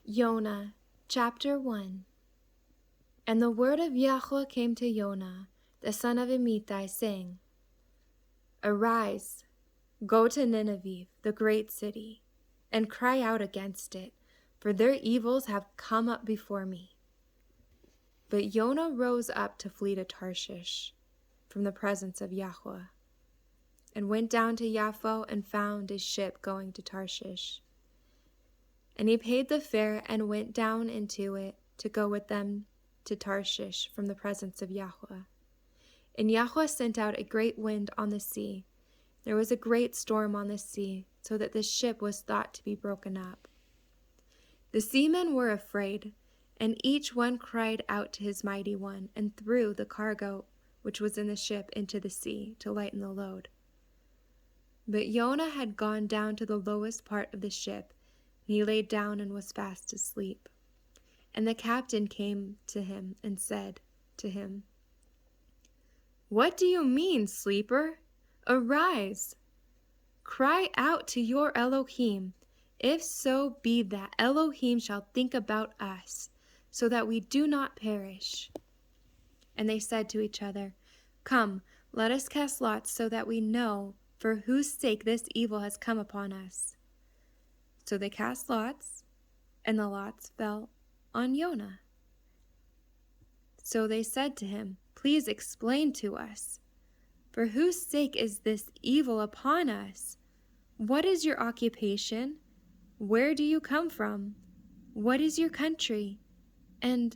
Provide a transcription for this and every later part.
Yonah, chapter 1. And the word of Yahweh came to Yonah, the son of Amittai, saying, Arise, go to Nineveh, the great city, and cry out against it, for their evils have come up before me. But Yonah rose up to flee to Tarshish from the presence of Yahweh, and went down to Yahweh and found a ship going to Tarshish. And he paid the fare and went down into it to go with them to Tarshish from the presence of Yahweh. And Yahweh sent out a great wind on the sea. There was a great storm on the sea, so that the ship was thought to be broken up. The seamen were afraid, and each one cried out to his mighty one, and threw the cargo which was in the ship into the sea to lighten the load. But Yonah had gone down to the lowest part of the ship, and he lay down and was fast asleep. And the captain came to him and said to him, What do you mean, sleeper? Arise, cry out to your Elohim, if so be that Elohim shall think about us, so that we do not perish. And they said to each other, Come, let us cast lots, so that we know for whose sake this evil has come upon us. So they cast lots, and the lots fell on Yonah. So they said to him, Please explain to us, for whose sake is this evil upon us? What is your occupation? Where do you come from? What is your country? And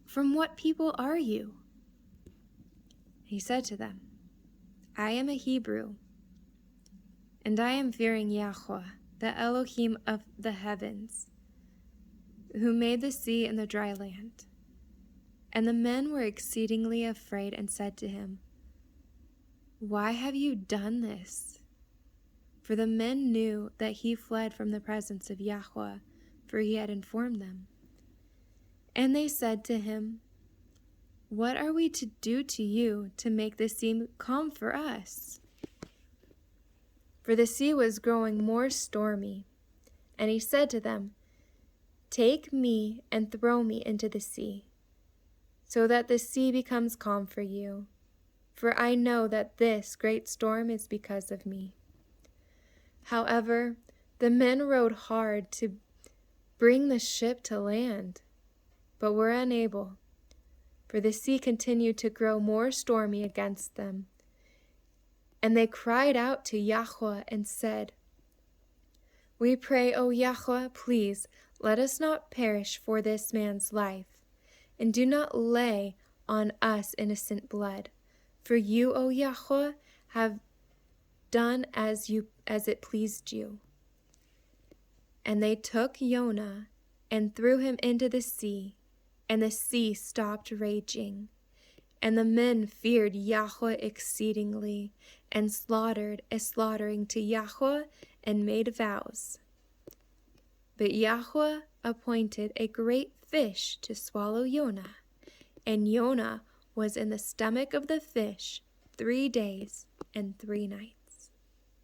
from what people are you? He said to them, I am a Hebrew, and I am fearing Yahweh, the Elohim of the heavens, who made the sea and the dry land. And the men were exceedingly afraid and said to him, Why have you done this? For the men knew that he fled from the presence of Yahweh, for he had informed them. And they said to him, What are we to do to you to make the sea calm for us? For the sea was growing more stormy. And he said to them, Take me and throw me into the sea, so that the sea becomes calm for you. For I know that this great storm is because of me. However, the men rowed hard to bring the ship to land, but were unable, for the sea continued to grow more stormy against them. And they cried out to Yahweh and said, We pray, O Yahweh, please, let us not perish for this man's life, and do not lay on us innocent blood. For you, O Yahweh, have done as it pleased you. And they took Yonah and threw him into the sea, and the sea stopped raging. And the men feared Yahweh exceedingly, and slaughtered a slaughtering to Yahweh, and made vows. But Yahweh appointed a great fish to swallow Yonah, and Yonah was in the stomach of the fish 3 days and 3 nights.